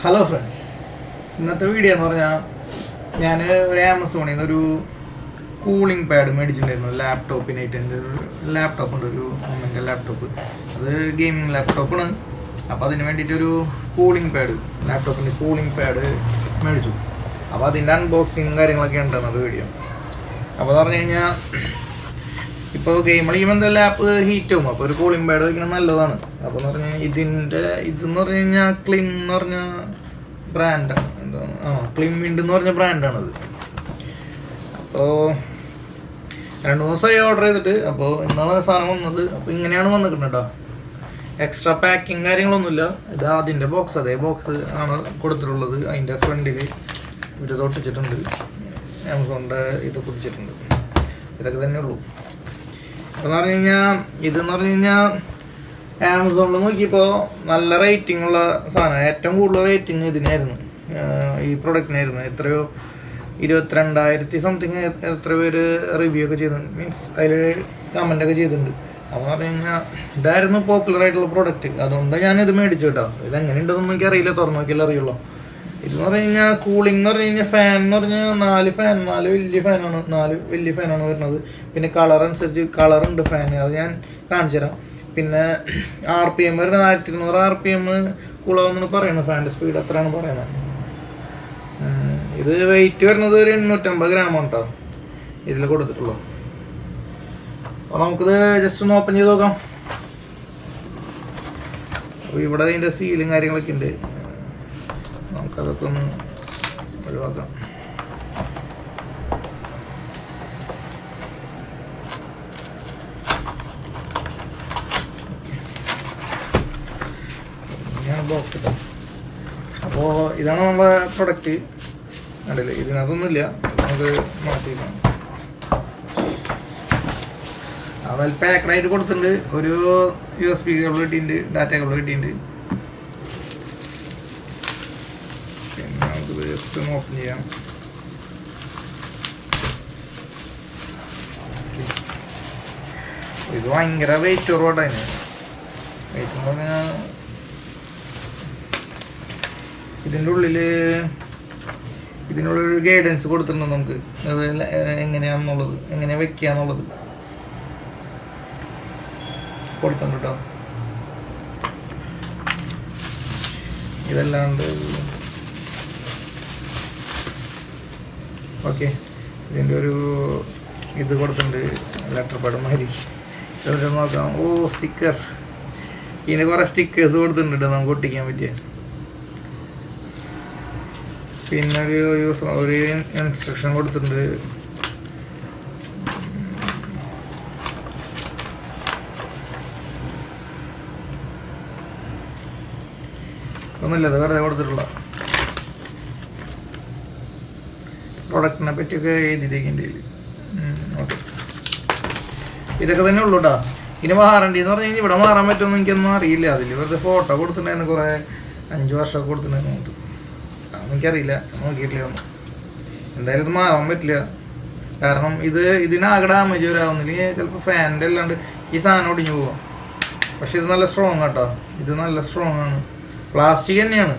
Hello friends, ഇന്നത്തെ video എന്ന് പറഞ്ഞാൽ ഞാൻ ഒരു ആമസോണിൽ നിന്ന് ഒരു കൂളിംഗ് പാഡ് മേടിച്ചിട്ടുണ്ടായിരുന്നു ലാപ്ടോപ്പിനായിട്ട്. എൻ്റെ ഒരു ലാപ്ടോപ്പ് ഉണ്ട്, ഒരു മൊമെൻ്റൽ ലാപ്ടോപ്പ്. അത് ഗെയിമിംഗ് ലാപ്ടോപ്പാണ്. അപ്പോൾ അതിന് വേണ്ടിയിട്ടൊരു കൂളിംഗ് പാഡ്, ലാപ്ടോപ്പിൻ്റെ കൂളിംഗ് പാഡ് മേടിച്ചു. അപ്പോൾ അതിൻ്റെ അൺബോക്സിങ് കാര്യങ്ങളൊക്കെ ഉണ്ടെന്നത് വീഡിയോ. അപ്പോൾ എന്ന് പറഞ്ഞു കഴിഞ്ഞാൽ ഇപ്പോൾ ഗെയിം കളിക്കുമ്പോൾ എന്താ ലാപ്പ് ഹീറ്റ് ആവും. അപ്പോൾ ഒരു കൂളിംഗ് പാഡ് വയ്ക്കുന്നത് നല്ലതാണ്. അപ്പോൾ എന്ന് പറഞ്ഞു കഴിഞ്ഞാൽ ഇതെന്ന് പറഞ്ഞു കഴിഞ്ഞാൽ ക്ലിം എന്ന് പറഞ്ഞ ബ്രാൻഡാണ്. എന്താണ് ക്ലിം വിൻഡ് എന്ന് പറഞ്ഞ ബ്രാൻഡാണത്. അപ്പോൾ 2 ദിവസമായി ഓർഡർ ചെയ്തിട്ട്. അപ്പോൾ ഇന്നാണ് സാധനം വന്നത്. അപ്പോൾ ഇങ്ങനെയാണ് വന്നിട്ടുണ്ട് കേട്ടോ. എക്സ്ട്രാ പാക്കിങ് കാര്യങ്ങളൊന്നുമില്ല. ഇത് അതിൻ്റെ ബോക്സ്, അതേ ബോക്സ് ആണ് കൊടുത്തിട്ടുള്ളത്. അതിൻ്റെ ഫ്രണ്ടിൽ ഇത് തൊട്ടിച്ചിട്ടുണ്ട്, ആമസോണിൻ്റെ ഇത് കുടിച്ചിട്ടുണ്ട്. ഇതൊക്കെ തന്നെ ഉള്ളൂ. എന്ന് പറഞ്ഞു കഴിഞ്ഞാൽ ഇതെന്ന് പറഞ്ഞു കഴിഞ്ഞാൽ ആമസോണിൽ നോക്കിയപ്പോൾ നല്ല റേറ്റിംഗ് ഉള്ള സാധനം. ഏറ്റവും കൂടുതൽ റേറ്റിംഗ് ഇതിനായിരുന്നു, ഈ പ്രൊഡക്റ്റിനായിരുന്നു. എത്രയോ 22,000 സംതിങ് എത്ര പേര് റിവ്യൂ ഒക്കെ ചെയ്തിട്ടുണ്ട്, മീൻസ് അതിൽ കമൻ്റ് ഒക്കെ ചെയ്തിട്ടുണ്ട്. അപ്പോൾ പറഞ്ഞു കഴിഞ്ഞാൽ ഇതായിരുന്നു പോപ്പുലർ ആയിട്ടുള്ള പ്രൊഡക്റ്റ്. അതുകൊണ്ട് ഞാനിത് മേടിച്ചു കേട്ടോ. ഇതെങ്ങനെയുണ്ടെന്നൊന്നും എനിക്ക് അറിയില്ല, തുറന്നു നോക്കിയാലേ അറിയുള്ളൂ. ഇതെന്ന് പറഞ്ഞു കഴിഞ്ഞാൽ കൂളിംഗ് എന്ന് പറഞ്ഞു കഴിഞ്ഞാൽ ഫാൻ എന്ന് പറഞ്ഞാൽ 4 വലിയ ഫാനാണ് വരുന്നത്. പിന്നെ കളർ അനുസരിച്ച് കളറുണ്ട് ഫാൻ, അത് ഞാൻ കാണിച്ചു തരാം. പിന്നെ RPM വരുന്നത് 1200 RPM കൂളാവുമെന്നാണ് പറയുന്നത്. ഫാൻ്റെ സ്പീഡ് എത്രയാണ് പറയുന്നത്. ഇത് വെയിറ്റ് വരുന്നത് ഒരു 850 ഗ്രാമാണ് കേട്ടോ ഇതിൽ കൊടുത്തിട്ടുള്ളത്. അപ്പോൾ നമുക്കിത് ജസ്റ്റ് ഒന്ന് ഓപ്പൺ ചെയ്ത് നോക്കാം. അപ്പോൾ ഇവിടെ അതിൻ്റെ സീലും കാര്യങ്ങളൊക്കെ ഉണ്ട്. നമുക്കതൊക്കെ ഒന്ന് ഒഴിവാക്കാം. ഇങ്ങനെയാണ് ബോക്സ് ഇട്ടോ. അപ്പോൾ ഇതാണ് നമ്മുടെ പ്രൊഡക്റ്റ്. കണ്ടില്ലേ, ഇതിനകത്തൊന്നുമില്ല. നമുക്ക് മാറ്റിയിട്ടാണ് അതിൽ പാക്കഡായിട്ട് കൊടുത്തിട്ടുണ്ട്. ഒരു USB കേബിൾ കിട്ടിയിട്ടുണ്ട്, ഡാറ്റ കേബിൾ കിട്ടിയിട്ടുണ്ട്. പിന്നെ നമുക്ക് ജസ്റ്റ് ഒന്ന് ഓപ്പൺ ചെയ്യാം. ഇത് ഭയങ്കര വെയിറ്റ് കുറവായിട്ടാണ്. വെയിറ്റ് എന്ന് പറഞ്ഞാൽ ഇതിനുള്ളൊരു ഗൈഡൻസ് കൊടുത്തിട്ടുണ്ട് നമുക്ക്. അത് എങ്ങനെയാണെന്നുള്ളത്, എങ്ങനെ വെക്കാന്നുള്ളത് കൊടുത്തിട്ടുണ്ട് കേട്ടോ. ഇതല്ലാണ്ട് ഓക്കെ, ഇതിൻ്റെ ഒരു ഇത് കൊടുത്തിട്ടുണ്ട്, ലെറ്റർ പാഡ് മാതിരി. ഇതൊക്കെ നോക്കാം. സ്റ്റിക്കർ, ഇതിന് കുറേ സ്റ്റിക്കേഴ്സ് കൊടുത്തിട്ടുണ്ട് നമുക്ക് ഒട്ടിക്കാൻ പറ്റിയ. പിന്നെ ഒരു ഇൻസ്ട്രക്ഷൻ കൊടുത്തിട്ടുണ്ട്. ഒന്നുമില്ല, അത് വെറുതെ കൊടുത്തിട്ടുള്ള പ്രൊഡക്റ്റിനെ പറ്റിയൊക്കെ എഴുതിയിട്ടുണ്ട്. ഓക്കെ, ഇതൊക്കെ തന്നെ ഉള്ളൂ കേട്ടോ. ഇനി വാറണ്ടി എന്ന് പറഞ്ഞു കഴിഞ്ഞാൽ ഇവിടെ മാറാൻ പറ്റുമെന്ന് എനിക്കൊന്നും അറിയില്ല. അതിൽ വെറുതെ ഫോട്ടോ കൊടുത്തിട്ടുണ്ടായിരുന്നു, കുറേ 5 വർഷമൊക്കെ കൊടുത്തിട്ടുണ്ടായിരുന്നു. അതെനിക്കറിയില്ല, നോക്കിയിട്ടില്ല ഒന്നും. എന്തായാലും ഇത് മാറാൻ പറ്റില്ല. കാരണം ഇതിനാകെ ഡാമേജ് വരാവുന്നില്ലെങ്കിൽ ചിലപ്പോൾ ഫാനിൻ്റെ അല്ലാണ്ട് ഈ സാധനം ഒടിഞ്ഞു പോവാം. പക്ഷെ ഇത് നല്ല സ്ട്രോങ് കേട്ടോ. ഇത് നല്ല സ്ട്രോങ് ആണ്. പ്ലാസ്റ്റിക് തന്നെയാണ്,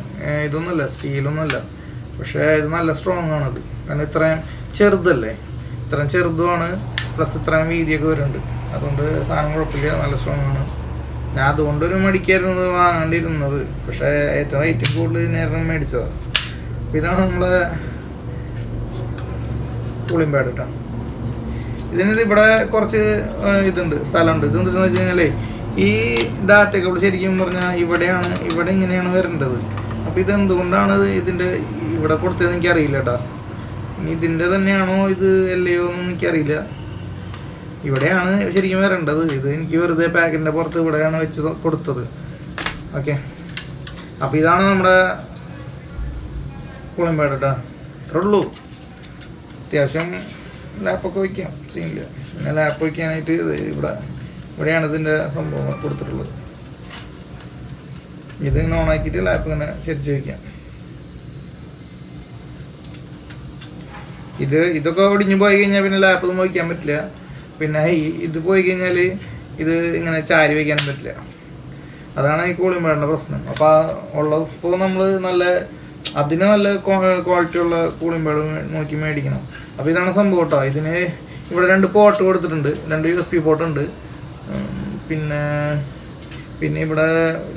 ഇതൊന്നുമല്ല, സ്റ്റീലൊന്നുമല്ല. പക്ഷേ ഇത് നല്ല സ്ട്രോങ് ആണത്. കാരണം ഇത്രയും ചെറുതല്ലേ, ഇത്രയും ചെറുതുമാണ്, പ്ലസ് ഇത്രയും വീതിയൊക്കെ വരുന്നുണ്ട്. അതുകൊണ്ട് സാധനം കുഴപ്പമില്ല, നല്ല സ്ട്രോങ് ആണ്. ഞാൻ അതുകൊണ്ടൊരു മടിക്കായിരുന്നത് വാങ്ങേണ്ടിയിരുന്നത്. പക്ഷേ ഏറ്റവും റേറ്റിംഗ് കൂടുതൽ നേരം മേടിച്ചതാണ്. അപ്പോൾ ഇതാണ് നമ്മളെ കൂളിംഗ് പാഡ് കേട്ടോ. ഇവിടെ കുറച്ച് ഇതുണ്ട്, സ്ഥലമുണ്ട്. ഇതെന്താണെന്ന് വെച്ച് കഴിഞ്ഞാൽ ഈ ഡാറ്റ കേബിൾ ശരിക്കും പറഞ്ഞാൽ ഇവിടെ ഇങ്ങനെയാണ് വരേണ്ടത്. അപ്പോൾ ഇതെന്തുകൊണ്ടാണ് ഇതിൻ്റെ ഇവിടെ കൊടുത്തതെന്ന് എനിക്കറിയില്ല കേട്ടോ. ഇനി ഇതിൻ്റെ തന്നെയാണോ ഇത് അല്ലയോ എന്ന് എനിക്കറിയില്ല. ഇവിടെയാണ് ശരിക്കും വരേണ്ടത്. ഇത് എനിക്ക് വെറുതെ പാക്കിൻ്റെ പുറത്ത് ഇവിടെയാണ് വെച്ച് കൊടുത്തത്. ഓക്കെ, അപ്പോൾ ഇതാണ് നമ്മുടെ കൂളിംഗ് പാഡ് കേട്ടോ. ഇത്രേ ഉള്ളൂ. അത്യാവശ്യം ലാപ്പൊക്കെ വയ്ക്കാം, സീനില്ല. പിന്നെ ലാപ്പ് വയ്ക്കാനായിട്ട് ഇവിടെയാണ് ഇതിൻ്റെ സംഭവം കൊടുത്തിട്ടുള്ളത്. ഇതിങ്ങനെ ഓണാക്കിയിട്ട് ലാപ്പ് ഇങ്ങനെ ചരിച്ച് വയ്ക്കാം. ഇതൊക്കെ ഒടിഞ്ഞു പോയി കഴിഞ്ഞാൽ പിന്നെ ലാപ്പൊന്നും വയ്ക്കാൻ പറ്റില്ല. പിന്നെ ഇത് പോയി കഴിഞ്ഞാൽ ഇത് ഇങ്ങനെ ചാരി വയ്ക്കാനും പറ്റില്ല. അതാണ് ഈ കൂളിംഗ് പാഡിൻ്റെ പ്രശ്നം. അപ്പോൾ ഇപ്പോൾ നമ്മൾ അതിന് നല്ല ക്വാളിറ്റി ഉള്ള കൂളിംഗ് പാഡ് നോക്കി മേടിക്കണം. അപ്പോൾ ഇതാണ് സംഭവം കേട്ടോ. ഇതിന് ഇവിടെ 2 പോർട്ട് കൊടുത്തിട്ടുണ്ട്, 2 USB പോർട്ട് ഉണ്ട്. പിന്നെ ഇവിടെ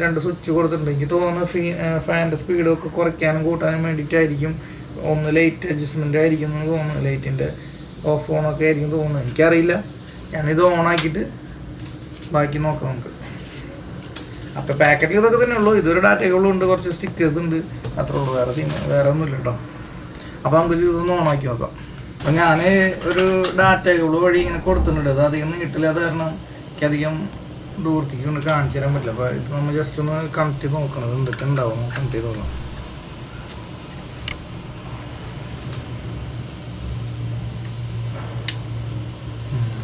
2 സ്വിച്ച് കൊടുത്തിട്ടുണ്ട്. എനിക്ക് തോന്നുന്നു ഫാനിൻ്റെ സ്പീഡൊക്കെ കുറയ്ക്കാനും കൂട്ടാനും വേണ്ടിയിട്ടായിരിക്കും. ഒന്ന് ലൈറ്റ് അഡ്ജസ്റ്റ്മെൻ്റ് ആയിരിക്കും എന്ന് തോന്നുന്നു, ലൈറ്റിൻ്റെ ഓഫ് ഓണൊക്കെ ആയിരിക്കും തോന്നുന്നത്, എനിക്കറിയില്ല. ഞാനിത് ഓണാക്കിയിട്ട് ബാക്കി നോക്കാം നമുക്ക്. അപ്പോൾ പാക്കറ്റിൽ ഇതൊക്കെ തന്നെ ഉള്ളൂ. ഇതൊരു ഡാറ്റ കേബിളും ഉണ്ട്, കുറച്ച് സ്റ്റിക്കേഴ്സ് ഉണ്ട്, അത്രേ ഉള്ളൂ. വേറെ ഒന്നുമില്ല കേട്ടോ. അപ്പോൾ നമുക്ക് ഇതൊന്ന് ഓണാക്കി നോക്കാം. അപ്പം ഞാൻ ഒരു ഡാറ്റ കേബിൾ വഴി ഇങ്ങനെ കൊടുത്തിട്ടുണ്ട്. അത് അധികം നീട്ടില്ലാതെ കാരണം എനിക്കധികം ദൂരത്തേക്ക് കൊണ്ട് കാണിച്ചു തരാൻ പറ്റില്ല. അപ്പോൾ ഇത് നമ്മൾ ജസ്റ്റ് ഒന്ന് കണക്ട് ചെയ്ത് നോക്കണം, എന്തൊക്കെ ഉണ്ടാവും കണക്ട് ചെയ്ത് നോക്കാം.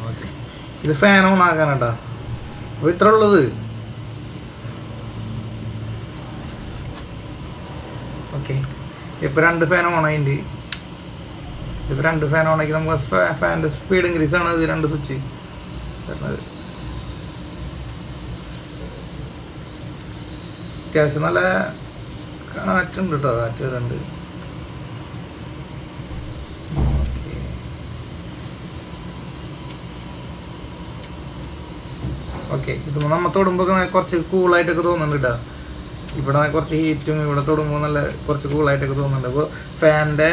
ഓക്കെ, ഇത് ഫാൻ ഓൺ ആക്കാനാട്ടാ. അപ്പോൾ ഇത്ര ഉള്ളത്. ഓക്കെ, ഇപ്പോൾ 2 ഫാൻ ഓൺ ആയിട്ടുണ്ട്. ഇപ്പോൾ 2 ഫാൻ ഓൺ ആക്കി നമുക്ക് ഫാനിൻ്റെ സ്പീഡ് ഇൻക്രീസ് ആണ് ഇത് 2 സ്വിച്ച് തരുന്നത്. അത്യാവശ്യം നല്ല കാറ്റുണ്ട് കേട്ടോ, കാറ്റ് വരുന്നുണ്ട്. ഓക്കെ, ഇത് നമ്മൾ തൊടുമ്പോൾ കുറച്ച് കൂളായിട്ടൊക്കെ തോന്നുന്നുണ്ട് കേട്ടോ. ഇവിടെ കുറച്ച് ഹീറ്റും ഇവിടെ തൊടുമ്പോൾ നല്ല കുറച്ച് കൂളായിട്ടൊക്കെ തോന്നുന്നുണ്ട്. അപ്പോൾ ഫാനിൻ്റെ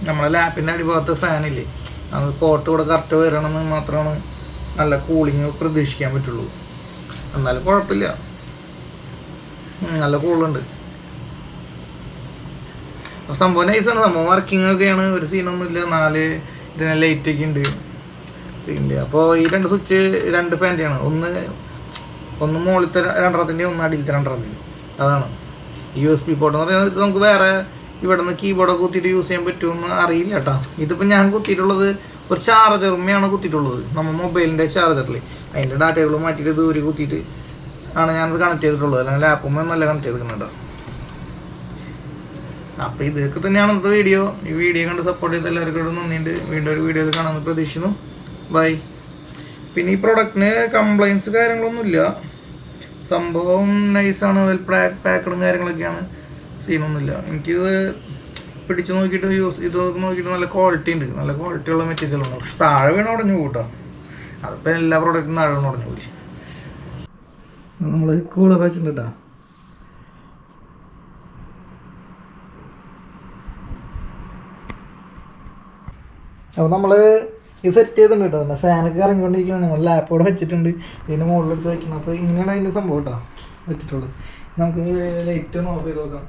നമ്മളെ ലാപ്പിൻ്റെ അടിഭാഗത്ത് ഫാനില്ലേ, അത് പോർട്ട് ഇവിടെ കറക്റ്റ് വരണമെന്ന് മാത്രമാണ് നല്ല കൂളിങ് പ്രതീക്ഷിക്കാൻ പറ്റുള്ളൂ. എന്നാലും കുഴപ്പമില്ല, നല്ല കൂളുണ്ട്. അപ്പോൾ സംഭവം നൈസാണ്, സംഭവം വർക്കിംഗ് ഒക്കെയാണ്, ഒരു സീനൊന്നുമില്ല. 4 ഇതിന് ലൈറ്റൊക്കെ ഉണ്ട്, സീനുണ്ട്. അപ്പോൾ ഈ 2 സ്വിച്ച് 2 ഫാൻ്റെയാണ്, ഒന്ന് മുകളിലത്തെ 2-ത്തിൻ്റെ, ഒന്ന് അടിയിലത്തെ 2-ത്തിൻ്റെ. അതാണ് USB പോർട്ട് എന്ന് പറയുന്നത്. ഇത് നമുക്ക് വേറെ ഇവിടെ നിന്ന് കീബോർഡൊക്കെ കുത്തിയിട്ട് യൂസ് ചെയ്യാൻ പറ്റുമെന്ന് അറിയില്ല കേട്ടോ. ഇതിപ്പോൾ ഞാൻ കുത്തിയിട്ടുള്ളത് ഒരു ചാർജറുമ്മയാണ് കുത്തിയിട്ടുള്ളത്, നമ്മൾ മൊബൈലിൻ്റെ ചാർജറിൽ. അതിൻ്റെ ഡാറ്റകൾ മാറ്റിയിട്ട് ദൂരെ കുത്തിയിട്ട് ആണ് ഞാനത് കണക്ട് ചെയ്തിട്ടുള്ളത്, അല്ലെങ്കിൽ ലാപ്പുമ്മ നല്ല കണക്ട് ചെയ്തിട്ടുണ്ട്. അപ്പോൾ ഇതൊക്കെ തന്നെയാണ് ഇന്നത്തെ വീഡിയോ. ഈ വീഡിയോ കണ്ട് സപ്പോർട്ട് ചെയ്ത് എല്ലാവർക്കും നന്ദിയുണ്ട്. വീണ്ടും ഒരു വീഡിയോയിൽ കാണാമെന്ന് പ്രതീക്ഷിക്കുന്നു. ബൈ. പിന്നെ ഈ പ്രൊഡക്റ്റിന് കംപ്ലൈൻറ്റ്സ് കാര്യങ്ങളൊന്നുമില്ല, സംഭവം നൈസാണ്, വെൽ പാക്കഡും കാര്യങ്ങളൊക്കെയാണ്, സീനൊന്നുമില്ല. എനിക്കിത് പിടിച്ച് നോക്കിയിട്ട് ഇത് നോക്കിയിട്ട് നല്ല ക്വാളിറ്റി ഉണ്ട്, നല്ല ക്വാളിറ്റിയുള്ള മെറ്റീരിയലാണ്. പക്ഷെ താഴെ വീണ് ഉടഞ്ഞു കൂട്ടാം, അതിപ്പോൾ എല്ലാ പ്രോഡക്റ്റും താഴെ വീണ് ഉടഞ്ഞു പോയി. നമ്മൾ കൂളർ വെച്ചിട്ടുണ്ട് കേട്ടോ. അപ്പോൾ നമ്മൾ ഈ സെറ്റ് ചെയ്തിട്ടുണ്ട് കേട്ടോ. ഫാനൊക്കെ ഇറങ്ങിക്കൊണ്ടിരിക്കുകയാണ്, നമ്മൾ ലാപ്പോടെ വെച്ചിട്ടുണ്ട്, ഇതിൻ്റെ മുകളിലെടുത്ത് വയ്ക്കണം. അപ്പോൾ ഇങ്ങനെയാണ് അതിൻ്റെ സംഭവം കേട്ടോ വെച്ചിട്ടുള്ളത്. നമുക്ക് ലൈറ്റ് ഒന്ന് ഓഫ് ചെയ്ത് നോക്കാം.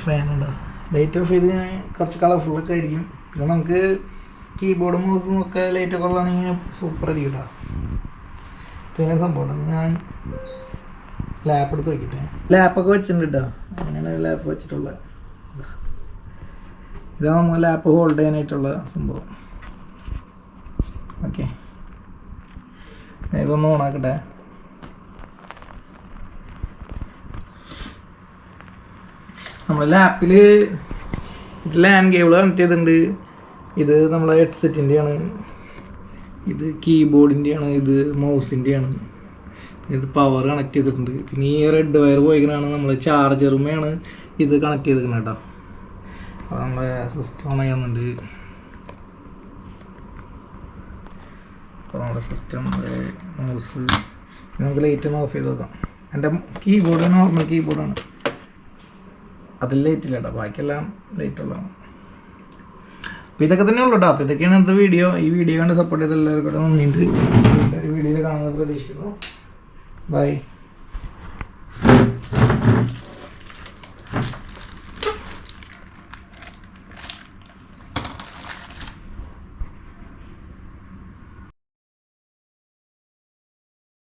ഫാൻ ഉണ്ടോ, ലൈറ്റ് ഓഫ് ചെയ്ത് കുറച്ച് കളർഫുള്ളൊക്കെ ആയിരിക്കും. ഇത് നമുക്ക് കീബോർഡും മൗസും ഒക്കെ ലൈറ്റൊക്കെ ഉള്ളതാണെങ്കിൽ സൂപ്പർ ആയിരിക്കും കേട്ടോ. പിന്നെ സംഭവം ഞാൻ ലാപ്പ് എടുത്ത് വയ്ക്കട്ടെ. ലാപ്പൊക്കെ വെച്ചിട്ടുണ്ട് കേട്ടോ, അങ്ങനെയാണ് ലാപ്പ് വെച്ചിട്ടുള്ളത്. ഇതാണ് നമ്മൾ ലാപ്പ് ഹോൾഡ് ചെയ്യാനായിട്ടുള്ള സംഭവം. ഓക്കെ, ഇതൊന്ന് ഓണാക്കട്ടെ. നമ്മൾ ലാപ്പിൽ ഇത് ലാൻ കേബിൾ കണക്ട് ചെയ്തിട്ടുണ്ട്. ഇത് നമ്മളെ ഹെഡ്സെറ്റിൻ്റെയാണ്, ഇത് കീബോർഡിൻ്റെയാണ്, ഇത് മൗസിൻ്റെയാണ്, ഇത് പവർ കണക്ട് ചെയ്തിട്ടുണ്ട്. പിന്നെ ഈ റെഡ് വയർ പോയിക്കണാണ് നമ്മൾ ചാർജറുമാണ് ഇത് കണക്ട് ചെയ്തിരിക്കുന്നത് കേട്ടോ. അപ്പോൾ നമ്മളെ സിസ്റ്റം ഓൺ ചെയ്യുന്നുണ്ട്. അപ്പോൾ നമ്മുടെ സിസ്റ്റം മൗസ് നമുക്ക് ലൈറ്റ് ഒന്ന് ഓഫ് ചെയ്ത് നോക്കാം. എൻ്റെ കീബോർഡ് നോർമൽ കീബോർഡാണ്, അതിൽ ലൈറ്റ് ഇല്ല കേട്ടോ, ബാക്കിയെല്ലാം ലൈറ്റുള്ളതാണ്. അപ്പോൾ ഇതൊക്കെ തന്നെ ഉള്ളൂ കേട്ടോ. അപ്പോൾ ഇതൊക്കെയാണ് ഇന്നത്തെ വീഡിയോ. ഈ വീഡിയോ കണ്ട് സപ്പോർട്ട് ചെയ്ത് എല്ലാവർക്കും നന്ദിയുണ്ട്. ഒരു വീഡിയോയിൽ കാണുന്നത് പ്രതീക്ഷിക്കുന്നു. ബൈ.